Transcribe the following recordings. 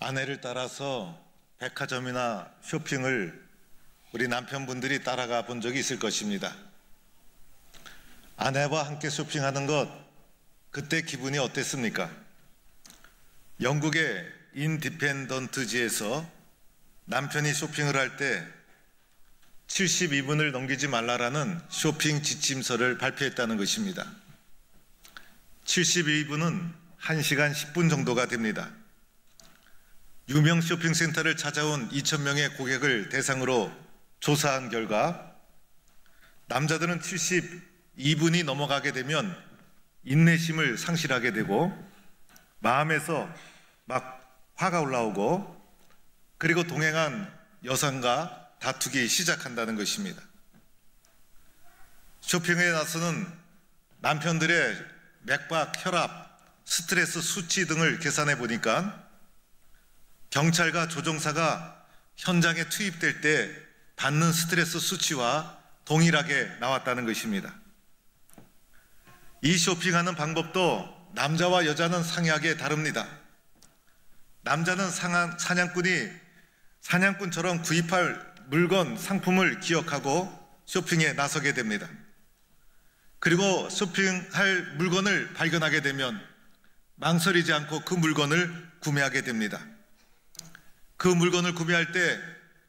아내를 따라서 백화점이나 쇼핑을 우리 남편분들이 따라가 본 적이 있을 것입니다. 아내와 함께 쇼핑하는 것, 그때 기분이 어땠습니까? 영국의 인디펜던트지에서 남편이 쇼핑을 할 때 72분을 넘기지 말라라는 쇼핑 지침서를 발표했다는 것입니다. 72분은 1시간 10분 정도가 됩니다. 유명 쇼핑센터를 찾아온 2,000명의 고객을 대상으로 조사한 결과 남자들은 72분이 넘어가게 되면 인내심을 상실하게 되고 마음에서 막 화가 올라오고 그리고 동행한 여성과 다투기 시작한다는 것입니다. 쇼핑에 나서는 남편들의 맥박, 혈압, 스트레스 수치 등을 계산해 보니까 경찰과 조종사가 현장에 투입될 때 받는 스트레스 수치와 동일하게 나왔다는 것입니다. 이 쇼핑하는 방법도 남자와 여자는 상이하게 다릅니다. 남자는 사냥꾼처럼 구입할 물건, 상품을 기억하고 쇼핑에 나서게 됩니다. 그리고 쇼핑할 물건을 발견하게 되면 망설이지 않고 그 물건을 구매하게 됩니다. 그 물건을 구매할 때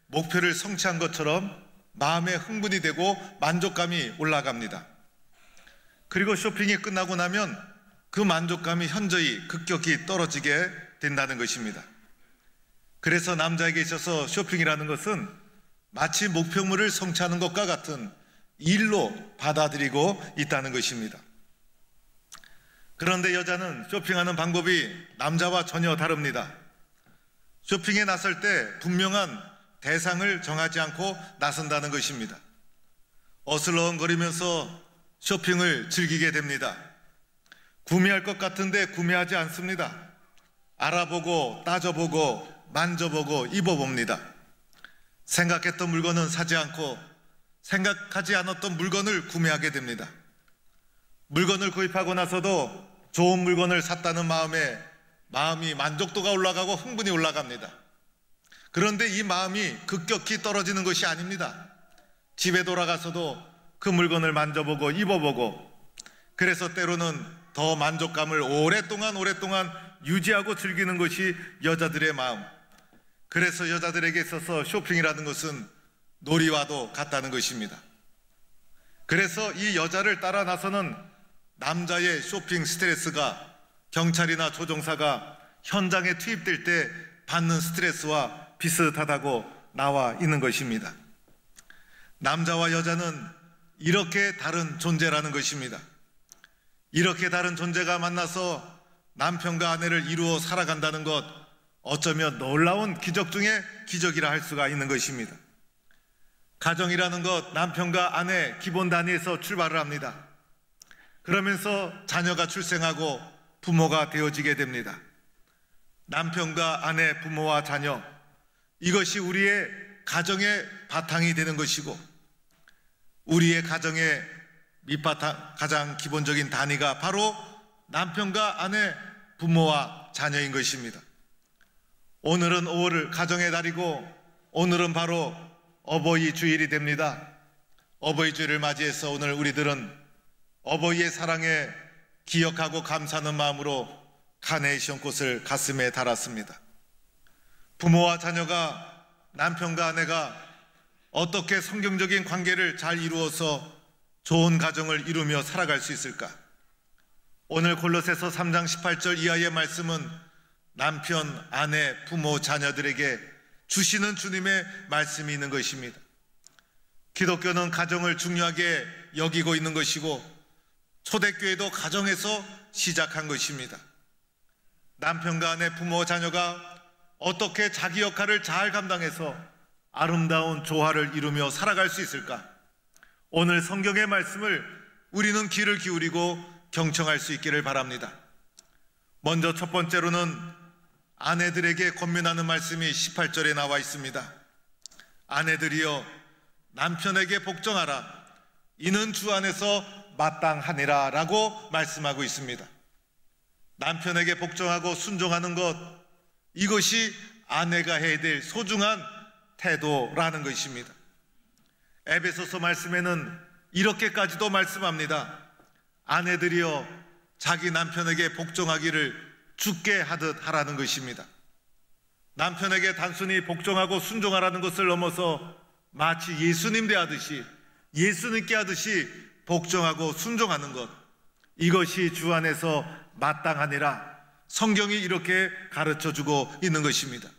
목표를 성취한 것처럼 마음에 흥분이 되고 만족감이 올라갑니다. 그리고 쇼핑이 끝나고 나면 그 만족감이 현저히 급격히 떨어지게 된다는 것입니다. 그래서 남자에게 있어서 쇼핑이라는 것은 마치 목표물을 성취하는 것과 같은 일로 받아들이고 있다는 것입니다. 그런데 여자는 쇼핑하는 방법이 남자와 전혀 다릅니다. 쇼핑에 나설 때 분명한 대상을 정하지 않고 나선다는 것입니다. 어슬렁거리면서 쇼핑을 즐기게 됩니다. 구매할 것 같은데 구매하지 않습니다. 알아보고 따져보고 만져보고 입어봅니다. 생각했던 물건은 사지 않고 생각하지 않았던 물건을 구매하게 됩니다. 물건을 구입하고 나서도 좋은 물건을 샀다는 마음이 만족도가 올라가고 흥분이 올라갑니다. 그런데 이 마음이 급격히 떨어지는 것이 아닙니다. 집에 돌아가서도 그 물건을 만져보고 입어보고 그래서 때로는 더 만족감을 오랫동안 유지하고 즐기는 것이 여자들의 마음. 그래서 여자들에게 있어서 쇼핑이라는 것은 놀이와도 같다는 것입니다. 그래서 이 여자를 따라 나서는 남자의 쇼핑 스트레스가 경찰이나 조종사가 현장에 투입될 때 받는 스트레스와 비슷하다고 나와 있는 것입니다. 남자와 여자는 이렇게 다른 존재라는 것입니다. 이렇게 다른 존재가 만나서 남편과 아내를 이루어 살아간다는 것, 어쩌면 놀라운 기적 중에 기적이라 할 수가 있는 것입니다. 가정이라는 것, 남편과 아내 기본 단위에서 출발을 합니다. 그러면서 자녀가 출생하고 부모가 되어지게 됩니다. 남편과 아내, 부모와 자녀, 이것이 우리의 가정의 바탕이 되는 것이고 우리의 가정의 밑바탕, 가장 기본적인 단위가 바로 남편과 아내, 부모와 자녀인 것입니다. 오늘은 5월 가정의 달이고 오늘은 바로 어버이 주일이 됩니다. 어버이 주일을 맞이해서 오늘 우리들은 어버이의 사랑에 기억하고 감사하는 마음으로 카네이션 꽃을 가슴에 달았습니다. 부모와 자녀가, 남편과 아내가 어떻게 성경적인 관계를 잘 이루어서 좋은 가정을 이루며 살아갈 수 있을까? 오늘 골로새서 3장 18절 이하의 말씀은 남편, 아내, 부모, 자녀들에게 주시는 주님의 말씀이 있는 것입니다. 기독교는 가정을 중요하게 여기고 있는 것이고 초대교회도 가정에서 시작한 것입니다. 남편과 아내, 부모, 자녀가 어떻게 자기 역할을 잘 감당해서 아름다운 조화를 이루며 살아갈 수 있을까? 오늘 성경의 말씀을 우리는 귀를 기울이고 경청할 수 있기를 바랍니다. 먼저 첫 번째로는 아내들에게 권면하는 말씀이 18절에 나와 있습니다. 아내들이여 남편에게 복종하라. 이는 주 안에서 마땅하니라 라고 말씀하고 있습니다. 남편에게 복종하고 순종하는 것, 이것이 아내가 해야 될 소중한 태도라는 것입니다. 에베소서 말씀에는 이렇게까지도 말씀합니다. 아내들이여 자기 남편에게 복종하기를 주께 하듯 하라는 것입니다. 남편에게 단순히 복종하고 순종하라는 것을 넘어서 마치 예수님 대하듯이, 예수님께 하듯이 복종하고 순종하는 것, 이것이 주 안에서 마땅하니라 성경이 이렇게 가르쳐주고 있는 것입니다.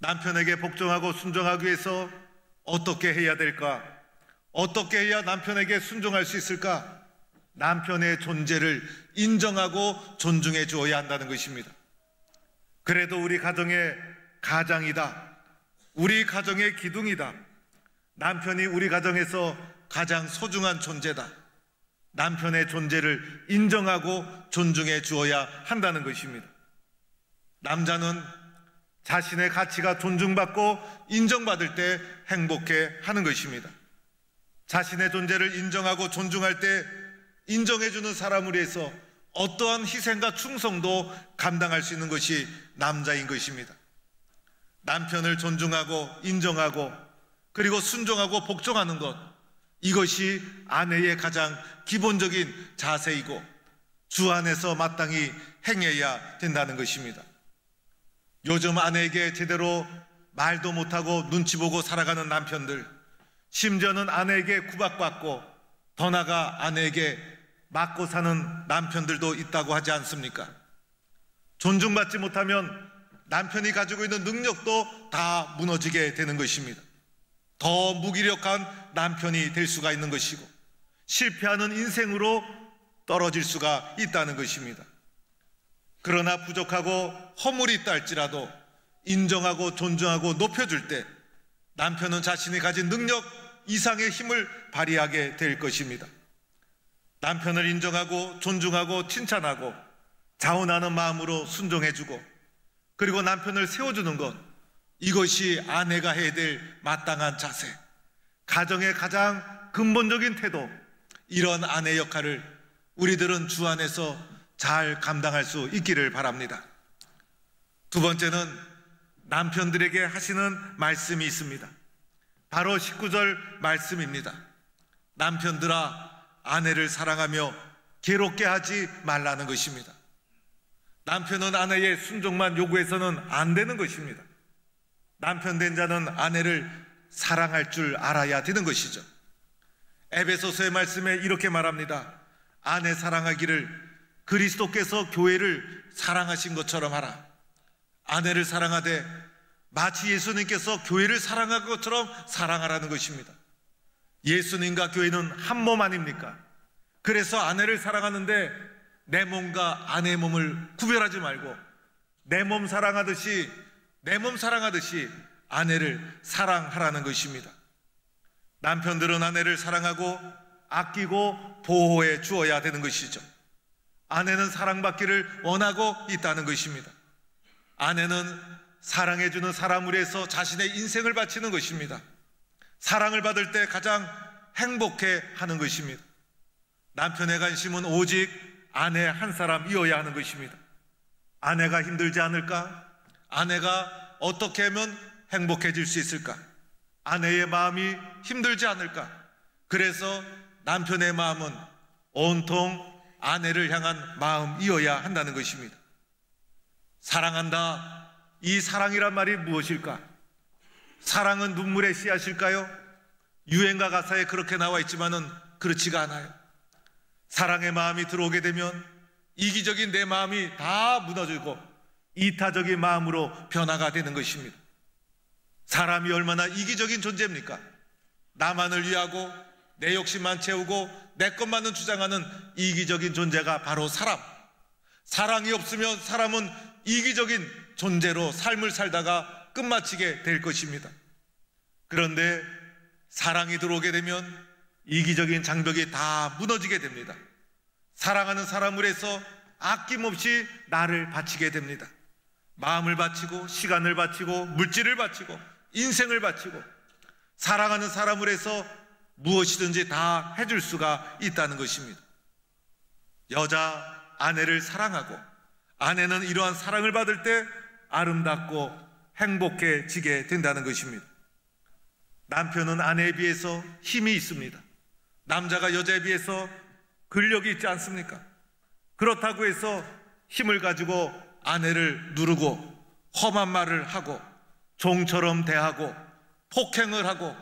남편에게 복종하고 순종하기 위해서 어떻게 해야 될까? 어떻게 해야 남편에게 순종할 수 있을까? 남편의 존재를 인정하고 존중해 주어야 한다는 것입니다. 그래도 우리 가정의 가장이다, 우리 가정의 기둥이다, 남편이 우리 가정에서 가장 소중한 존재다, 남편의 존재를 인정하고 존중해 주어야 한다는 것입니다. 남자는 자신의 가치가 존중받고 인정받을 때 행복해 하는 것입니다. 자신의 존재를 인정하고 존중할 때 인정해주는 사람을 위해서 어떠한 희생과 충성도 감당할 수 있는 것이 남자인 것입니다. 남편을 존중하고 인정하고 그리고 순종하고 복종하는 것, 이것이 아내의 가장 기본적인 자세이고 주 안에서 마땅히 행해야 된다는 것입니다. 요즘 아내에게 제대로 말도 못하고 눈치 보고 살아가는 남편들, 심지어는 아내에게 구박받고 더 나아가 아내에게 맞고 사는 남편들도 있다고 하지 않습니까? 존중받지 못하면 남편이 가지고 있는 능력도 다 무너지게 되는 것입니다. 더 무기력한 남편이 될 수가 있는 것이고 실패하는 인생으로 떨어질 수가 있다는 것입니다. 그러나 부족하고 허물이 있다 할지라도 인정하고 존중하고 높여줄 때 남편은 자신이 가진 능력 이상의 힘을 발휘하게 될 것입니다. 남편을 인정하고 존중하고 칭찬하고 자원하는 마음으로 순종해주고 그리고 남편을 세워주는 것, 이것이 아내가 해야 될 마땅한 자세, 가정의 가장 근본적인 태도, 이런 아내 역할을 우리들은 주 안에서 잘 감당할 수 있기를 바랍니다. 두 번째는 남편들에게 하시는 말씀이 있습니다. 바로 19절 말씀입니다. 남편들아 아내를 사랑하며 괴롭게 하지 말라는 것입니다. 남편은 아내의 순종만 요구해서는 안 되는 것입니다. 남편 된 자는 아내를 사랑할 줄 알아야 되는 것이죠. 에베소서의 말씀에 이렇게 말합니다. 아내 사랑하기를 그리스도께서 교회를 사랑하신 것처럼 하라. 아내를 사랑하되 마치 예수님께서 교회를 사랑한 것처럼 사랑하라는 것입니다. 예수님과 교회는 한 몸 아닙니까? 그래서 아내를 사랑하는데 내 몸과 아내의 몸을 구별하지 말고 내 몸 사랑하듯이 아내를 사랑하라는 것입니다. 남편들은 아내를 사랑하고 아끼고 보호해 주어야 되는 것이죠. 아내는 사랑받기를 원하고 있다는 것입니다. 아내는 사랑해주는 사람을 위해서 자신의 인생을 바치는 것입니다. 사랑을 받을 때 가장 행복해 하는 것입니다. 남편의 관심은 오직 아내 한 사람이어야 하는 것입니다. 아내가 힘들지 않을까? 아내가 어떻게 하면 행복해질 수 있을까? 아내의 마음이 힘들지 않을까? 그래서 남편의 마음은 온통 아내를 향한 마음이어야 한다는 것입니다. 사랑한다. 이 사랑이란 말이 무엇일까? 사랑은 눈물의 씨앗일까요? 유행가 가사에 그렇게 나와 있지만은 그렇지가 않아요. 사랑의 마음이 들어오게 되면 이기적인 내 마음이 다 무너지고 이타적인 마음으로 변화가 되는 것입니다. 사람이 얼마나 이기적인 존재입니까? 나만을 위하고 내 욕심만 채우고 내 것만은 주장하는 이기적인 존재가 바로 사람. 사랑이 없으면 사람은 이기적인 존재로 삶을 살다가 끝마치게 될 것입니다. 그런데 사랑이 들어오게 되면 이기적인 장벽이 다 무너지게 됩니다. 사랑하는 사람을 해서 아낌없이 나를 바치게 됩니다. 마음을 바치고 시간을 바치고 물질을 바치고 인생을 바치고 사랑하는 사람을 해서 무엇이든지 다 해줄 수가 있다는 것입니다. 여자 아내를 사랑하고 아내는 이러한 사랑을 받을 때 아름답고 행복해지게 된다는 것입니다. 남편은 아내에 비해서 힘이 있습니다. 남자가 여자에 비해서 근력이 있지 않습니까? 그렇다고 해서 힘을 가지고 아내를 누르고 험한 말을 하고 종처럼 대하고 폭행을 하고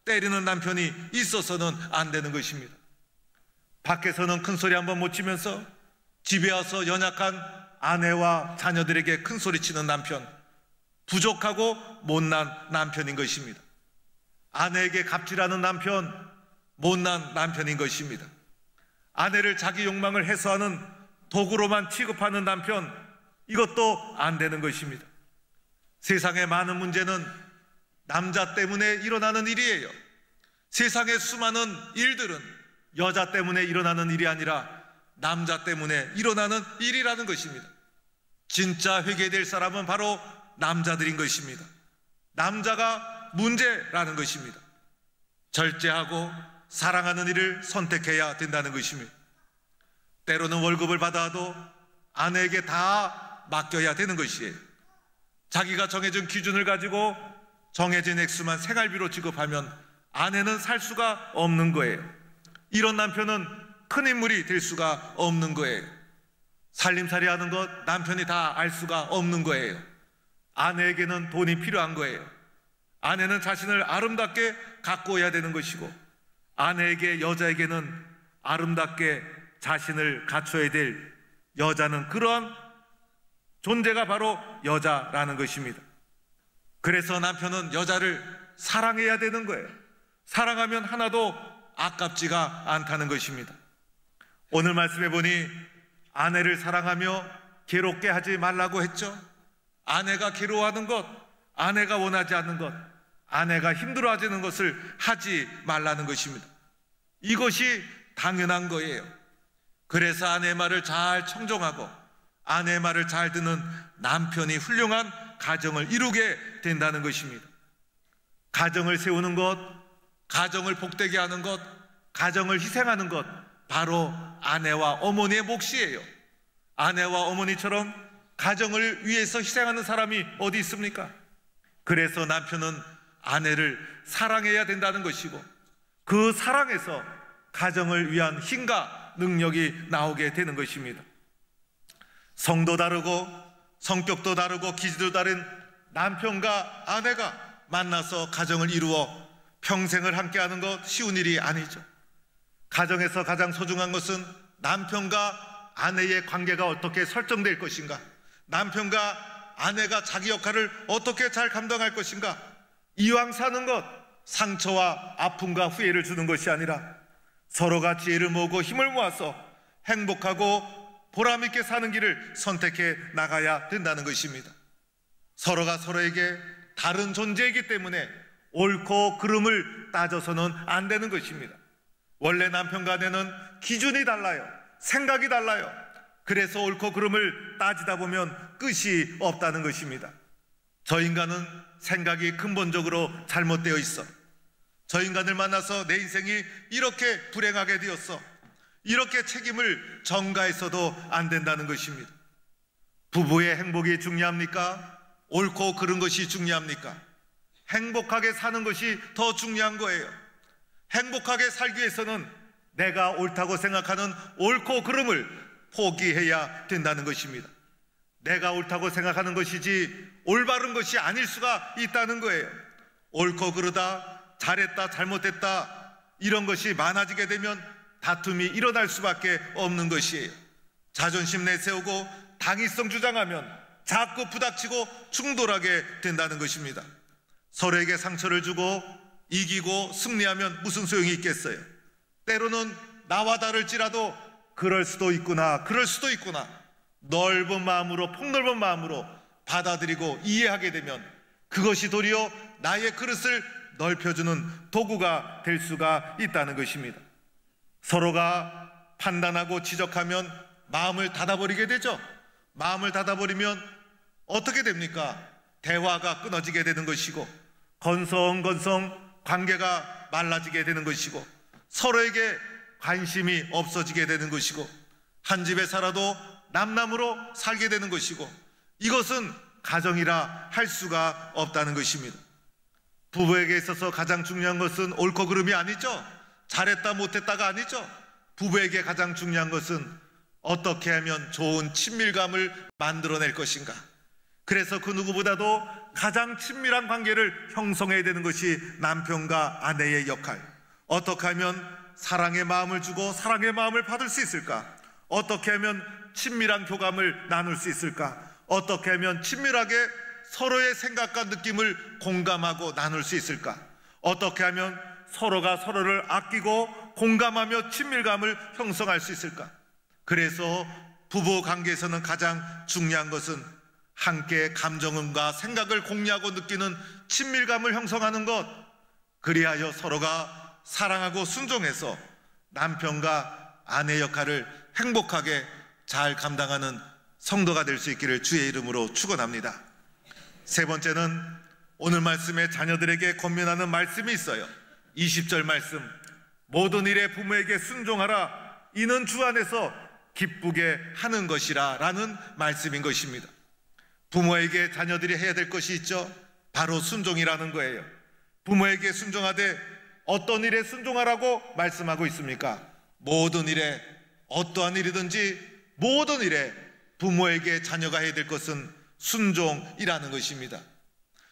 때리는 남편이 있어서는 안 되는 것입니다. 밖에서는 큰 소리 한번 못 치면서 집에 와서 연약한 아내와 자녀들에게 큰 소리 치는 남편, 부족하고 못난 남편인 것입니다. 아내에게 갑질하는 남편, 못난 남편인 것입니다. 아내를 자기 욕망을 해소하는 도구로만 취급하는 남편, 이것도 안 되는 것입니다. 세상의 많은 문제는 남자 때문에 일어나는 일이에요. 세상의 수많은 일들은 여자 때문에 일어나는 일이 아니라 남자 때문에 일어나는 일이라는 것입니다. 진짜 회개될 사람은 바로 남자들인 것입니다. 남자가 문제라는 것입니다. 절제하고 사랑하는 일을 선택해야 된다는 것입니다. 때로는 월급을 받아도 아내에게 다 맡겨야 되는 것이에요. 자기가 정해진 기준을 가지고 정해진 액수만 생활비로 지급하면 아내는 살 수가 없는 거예요. 이런 남편은 큰 인물이 될 수가 없는 거예요. 살림살이 하는 것 남편이 다 알 수가 없는 거예요. 아내에게는 돈이 필요한 거예요. 아내는 자신을 아름답게 가꾸어야 되는 것이고, 아내에게, 여자에게는 아름답게 자신을 갖춰야 될 여자는 그러한 존재가 바로 여자라는 것입니다. 그래서 남편은 여자를 사랑해야 되는 거예요. 사랑하면 하나도 아깝지가 않다는 것입니다. 오늘 말씀해 보니 아내를 사랑하며 괴롭게 하지 말라고 했죠. 아내가 괴로워하는 것, 아내가 원하지 않는 것, 아내가 힘들어하는 것을 하지 말라는 것입니다. 이것이 당연한 거예요. 그래서 아내의 말을 잘 청종하고 아내의 말을 잘 듣는 남편이 훌륭한 가정을 이루게 된다는 것입니다. 가정을 세우는 것, 가정을 복되게 하는 것, 가정을 희생하는 것, 바로 아내와 어머니의 몫이에요. 아내와 어머니처럼 가정을 위해서 희생하는 사람이 어디 있습니까? 그래서 남편은 아내를 사랑해야 된다는 것이고, 그 사랑에서 가정을 위한 힘과 능력이 나오게 되는 것입니다. 성도 다르고 성격도 다르고 기질도 다른 남편과 아내가 만나서 가정을 이루어 평생을 함께하는 것 쉬운 일이 아니죠. 가정에서 가장 소중한 것은 남편과 아내의 관계가 어떻게 설정될 것인가, 남편과 아내가 자기 역할을 어떻게 잘 감당할 것인가. 이왕 사는 것, 상처와 아픔과 후회를 주는 것이 아니라 서로가 지혜를 모으고 힘을 모아서 행복하고 보람있게 사는 길을 선택해 나가야 된다는 것입니다. 서로가 서로에게 다른 존재이기 때문에 옳고 그름을 따져서는 안 되는 것입니다. 원래 남편과 아내는 기준이 달라요. 생각이 달라요. 그래서 옳고 그름을 따지다 보면 끝이 없다는 것입니다. 저 인간은 생각이 근본적으로 잘못되어 있어. 저 인간을 만나서 내 인생이 이렇게 불행하게 되었어. 이렇게 책임을 전가해서도 안 된다는 것입니다. 부부의 행복이 중요합니까? 옳고 그른 것이 중요합니까? 행복하게 사는 것이 더 중요한 거예요. 행복하게 살기 위해서는 내가 옳다고 생각하는 옳고 그름을 포기해야 된다는 것입니다. 내가 옳다고 생각하는 것이지 올바른 것이 아닐 수가 있다는 거예요. 옳고 그르다, 잘했다, 잘못했다, 이런 것이 많아지게 되면 다툼이 일어날 수밖에 없는 것이에요. 자존심 내세우고 당위성 주장하면 자꾸 부닥치고 충돌하게 된다는 것입니다. 서로에게 상처를 주고 이기고 승리하면 무슨 소용이 있겠어요? 때로는 나와 다를지라도 그럴 수도 있구나, 그럴 수도 있구나, 넓은 마음으로, 폭넓은 마음으로 받아들이고 이해하게 되면 그것이 도리어 나의 그릇을 넓혀주는 도구가 될 수가 있다는 것입니다. 서로가 판단하고 지적하면 마음을 닫아버리게 되죠. 마음을 닫아버리면 어떻게 됩니까? 대화가 끊어지게 되는 것이고, 건성건성 관계가 말라지게 되는 것이고, 서로에게 관심이 없어지게 되는 것이고, 한 집에 살아도 남남으로 살게 되는 것이고, 이것은 가정이라 할 수가 없다는 것입니다. 부부에게 있어서 가장 중요한 것은 옳고 그름이 아니죠. 잘했다 못했다가 아니죠. 부부에게 가장 중요한 것은 어떻게 하면 좋은 친밀감을 만들어낼 것인가. 그래서 그 누구보다도 가장 친밀한 관계를 형성해야 되는 것이 남편과 아내의 역할. 어떻게 하면 사랑의 마음을 주고 사랑의 마음을 받을 수 있을까? 어떻게 하면 친밀한 교감을 나눌 수 있을까? 어떻게 하면 친밀하게 서로의 생각과 느낌을 공감하고 나눌 수 있을까? 어떻게 하면 서로가 서로를 아끼고 공감하며 친밀감을 형성할 수 있을까? 그래서 부부 관계에서는 가장 중요한 것은 함께 감정과 생각을 공유하고 느끼는 친밀감을 형성하는 것, 그리하여 서로가 사랑하고 순종해서 남편과 아내 역할을 행복하게 잘 감당하는 성도가 될 수 있기를 주의 이름으로 축원합니다. 세 번째는 오늘 말씀에 자녀들에게 권면하는 말씀이 있어요. 20절 말씀, 모든 일에 부모에게 순종하라, 이는 주 안에서 기쁘게 하는 것이라 라는 말씀인 것입니다. 부모에게 자녀들이 해야 될 것이 있죠. 바로 순종이라는 거예요. 부모에게 순종하되 어떤 일에 순종하라고 말씀하고 있습니까? 모든 일에, 어떠한 일이든지 모든 일에 부모에게 자녀가 해야 될 것은 순종이라는 것입니다.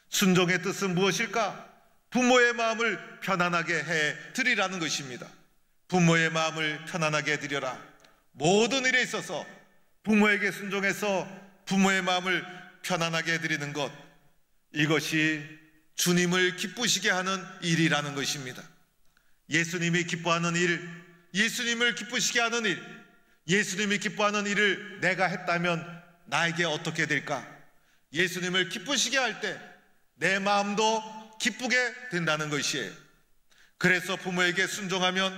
순종의 뜻은 무엇일까? 부모의 마음을 편안하게 해 드리라는 것입니다. 부모의 마음을 편안하게 해드려라. 모든 일에 있어서 부모에게 순종해서 부모의 마음을 편안하게 해드리는 것, 이것이 주님을 기쁘시게 하는 일이라는 것입니다. 예수님이 기뻐하는 일, 예수님을 기쁘시게 하는 일, 예수님이 기뻐하는 일을 내가 했다면 나에게 어떻게 될까? 예수님을 기쁘시게 할 때 내 마음도 기쁘게 된다는 것이에요. 그래서 부모에게 순종하면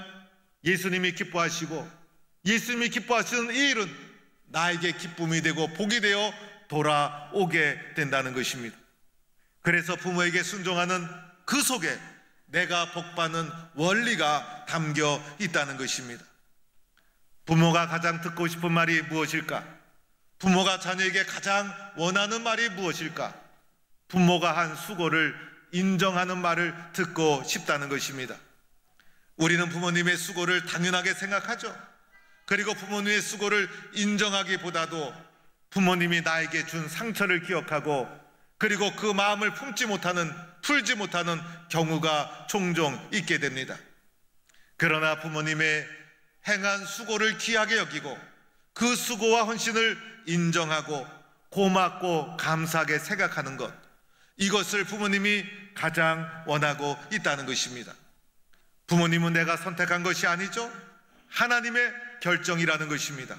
예수님이 기뻐하시고, 예수님이 기뻐하시는 이 일은 나에게 기쁨이 되고 복이 되어 돌아오게 된다는 것입니다. 그래서 부모에게 순종하는 그 속에 내가 복받는 원리가 담겨 있다는 것입니다. 부모가 가장 듣고 싶은 말이 무엇일까? 부모가 자녀에게 가장 원하는 말이 무엇일까? 부모가 한 수고를 인정하는 말을 듣고 싶다는 것입니다. 우리는 부모님의 수고를 당연하게 생각하죠. 그리고 부모님의 수고를 인정하기보다도 부모님이 나에게 준 상처를 기억하고, 그리고 그 마음을 풀지 못하는 경우가 종종 있게 됩니다. 그러나 부모님의 행한 수고를 귀하게 여기고 그 수고와 헌신을 인정하고 고맙고 감사하게 생각하는 것, 이것을 부모님이 가장 원하고 있다는 것입니다. 부모님은 내가 선택한 것이 아니죠. 하나님의 결정이라는 것입니다.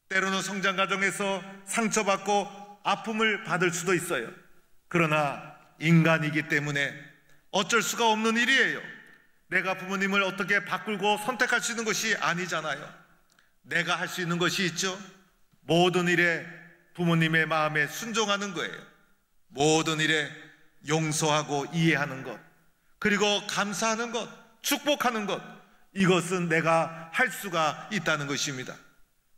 때로는 성장 과정에서 상처받고 아픔을 받을 수도 있어요. 그러나 인간이기 때문에 어쩔 수가 없는 일이에요. 내가 부모님을 어떻게 바꾸고 선택할 수 있는 것이 아니잖아요. 내가 할 수 있는 것이 있죠. 모든 일에 부모님의 마음에 순종하는 거예요. 모든 일에 용서하고 이해하는 것, 그리고 감사하는 것, 축복하는 것, 이것은 내가 할 수가 있다는 것입니다.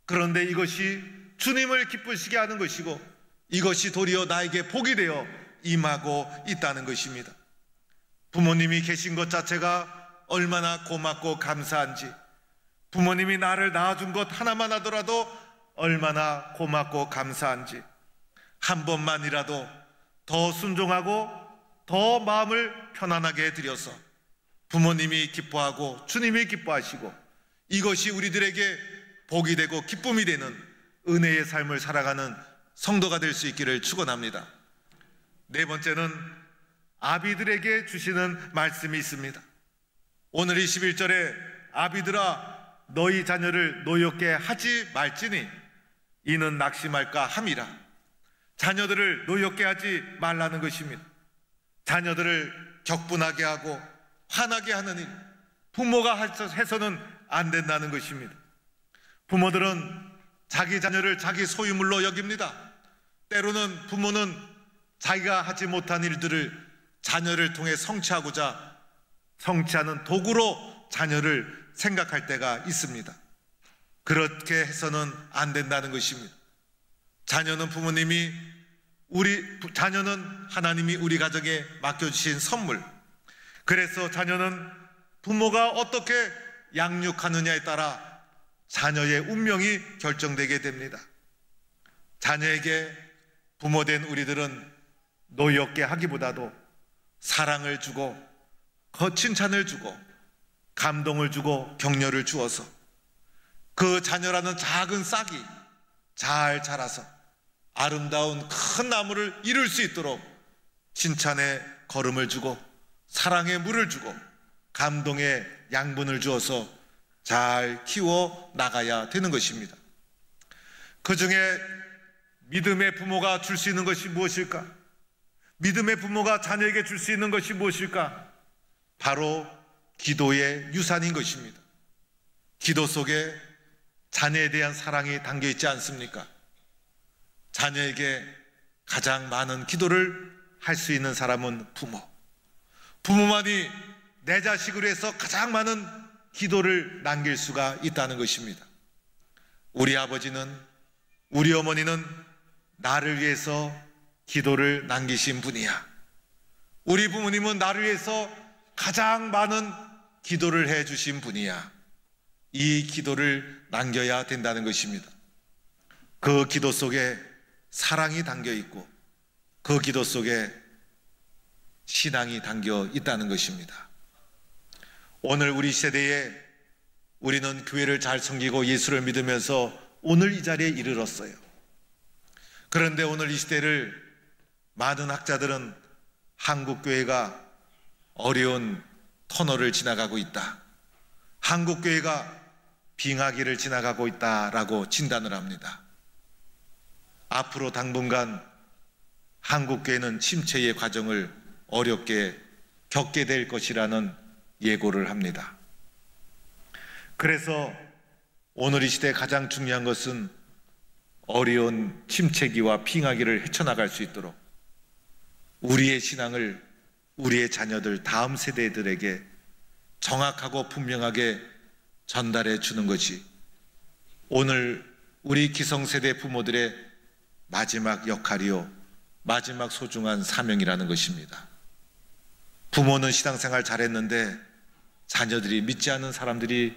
그런데 이것이 주님을 기쁘시게 하는 것이고, 이것이 도리어 나에게 복이 되어 임하고 있다는 것입니다. 부모님이 계신 것 자체가 얼마나 고맙고 감사한지, 부모님이 나를 낳아준 것 하나만 하더라도 얼마나 고맙고 감사한지, 한 번만이라도 더 순종하고 더 마음을 편안하게 해드려서 부모님이 기뻐하고 주님이 기뻐하시고, 이것이 우리들에게 복이 되고 기쁨이 되는 은혜의 삶을 살아가는 성도가 될 수 있기를 축원합니다. 네 번째는 아비들에게 주시는 말씀이 있습니다. 오늘 21절에 아비들아 너희 자녀를 노엽게 하지 말지니 이는 낙심할까 함이라. 자녀들을 노엽게 하지 말라는 것입니다. 자녀들을 격분하게 하고 화나게 하는 일, 부모가 해서는 안 된다는 것입니다. 부모들은 자기 자녀를 자기 소유물로 여깁니다. 때로는 부모는 자기가 하지 못한 일들을 자녀를 통해 성취하고자 성취하는 도구로 자녀를 생각할 때가 있습니다. 그렇게 해서는 안 된다는 것입니다. 자녀는 부모님이 우리 자녀는 하나님이 우리 가정에 맡겨주신 선물. 그래서 자녀는 부모가 어떻게 양육하느냐에 따라 자녀의 운명이 결정되게 됩니다. 자녀에게 부모된 우리들은 노엽게 하기보다도 사랑을 주고 칭찬을 주고 감동을 주고 격려를 주어서 그 자녀라는 작은 싹이 잘 자라서 아름다운 큰 나무를 이룰 수 있도록 칭찬의 걸음을 주고 사랑의 물을 주고 감동의 양분을 주어서 잘 키워 나가야 되는 것입니다. 그 중에 믿음의 부모가 줄 수 있는 것이 무엇일까? 믿음의 부모가 자녀에게 줄 수 있는 것이 무엇일까? 바로 기도의 유산인 것입니다. 기도 속에 자녀에 대한 사랑이 담겨 있지 않습니까? 자녀에게 가장 많은 기도를 할 수 있는 사람은 부모. 부모만이 내 자식으로 해서 가장 많은 기도를 남길 수가 있다는 것입니다. 우리 아버지는, 우리 어머니는 나를 위해서 기도를 남기신 분이야. 우리 부모님은 나를 위해서 가장 많은 기도를 해주신 분이야. 이 기도를 남겨야 된다는 것입니다. 그 기도 속에 사랑이 담겨 있고 그 기도 속에 신앙이 담겨 있다는 것입니다. 오늘 우리 세대에 우리는 교회를 잘 섬기고 예수를 믿으면서 오늘 이 자리에 이르렀어요. 그런데 오늘 이 시대를 많은 학자들은 한국교회가 어려운 터널을 지나가고 있다. 한국교회가 빙하기를 지나가고 있다라고 진단을 합니다. 앞으로 당분간 한국교회는 침체의 과정을 어렵게 겪게 될 것이라는 예고를 합니다. 그래서 오늘 이 시대에 가장 중요한 것은 어려운 침체기와 빙하기를 헤쳐나갈 수 있도록 우리의 신앙을 우리의 자녀들, 다음 세대들에게 정확하고 분명하게 전달해 주는 것이 오늘 우리 기성세대 부모들의 마지막 역할이요, 마지막 소중한 사명이라는 것입니다. 부모는 신앙생활 잘했는데 자녀들이 믿지 않는 사람들이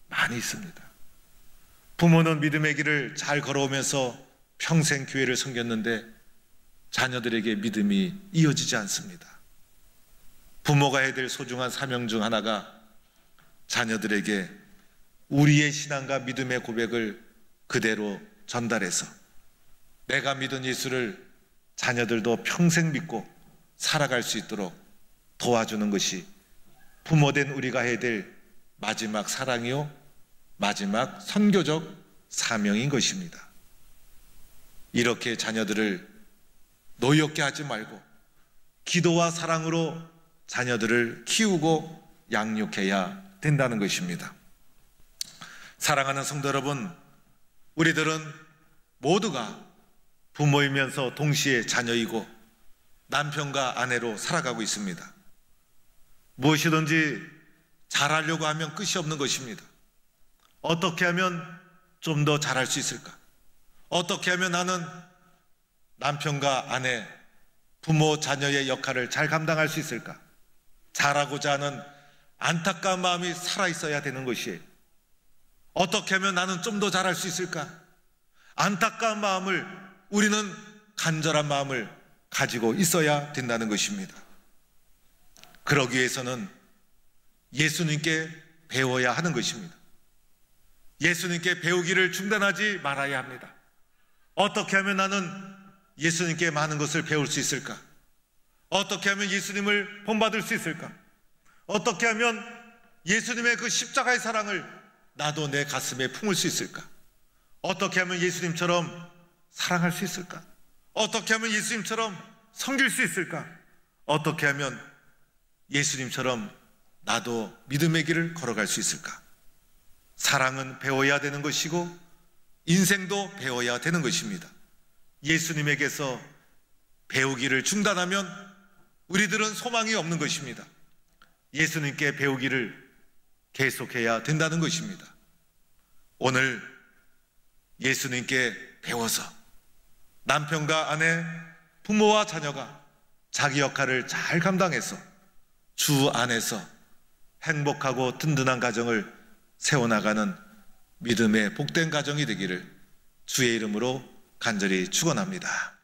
많이 있습니다. 부모는 믿음의 길을 잘 걸어오면서 평생 교회를 섬겼는데 자녀들에게 믿음이 이어지지 않습니다. 부모가 해야 될 소중한 사명 중 하나가 자녀들에게 우리의 신앙과 믿음의 고백을 그대로 전달해서 내가 믿은 예수를 자녀들도 평생 믿고 살아갈 수 있도록 도와주는 것이 부모된 우리가 해야 될 마지막 사랑이요, 마지막 선교적 사명인 것입니다. 이렇게 자녀들을 노엽게 하지 말고 기도와 사랑으로 자녀들을 키우고 양육해야 된다는 것입니다. 사랑하는 성도 여러분, 우리들은 모두가 부모이면서 동시에 자녀이고 남편과 아내로 살아가고 있습니다. 무엇이든지 잘하려고 하면 끝이 없는 것입니다. 어떻게 하면 좀 더 잘할 수 있을까? 어떻게 하면 나는 남편과 아내, 부모, 자녀의 역할을 잘 감당할 수 있을까? 잘하고자 하는 안타까운 마음이 살아있어야 되는 것이에요. 어떻게 하면 나는 좀 더 잘할 수 있을까? 안타까운 마음을, 우리는 간절한 마음을 가지고 있어야 된다는 것입니다. 그러기 위해서는 예수님께 배워야 하는 것입니다. 예수님께 배우기를 중단하지 말아야 합니다. 어떻게 하면 나는 예수님께 많은 것을 배울 수 있을까? 어떻게 하면 예수님을 본받을 수 있을까? 어떻게 하면 예수님의 그 십자가의 사랑을 나도 내 가슴에 품을 수 있을까? 어떻게 하면 예수님처럼 사랑할 수 있을까? 어떻게 하면 예수님처럼 섬길 수 있을까? 어떻게 하면 예수님처럼 나도 믿음의 길을 걸어갈 수 있을까? 사랑은 배워야 되는 것이고 인생도 배워야 되는 것입니다. 예수님에게서 배우기를 중단하면 우리들은 소망이 없는 것입니다. 예수님께 배우기를 계속해야 된다는 것입니다. 오늘 예수님께 배워서 남편과 아내, 부모와 자녀가 자기 역할을 잘 감당해서 주 안에서 행복하고 든든한 가정을 세워나가는 믿음의 복된 가정이 되기를 주의 이름으로 간절히 축원합니다.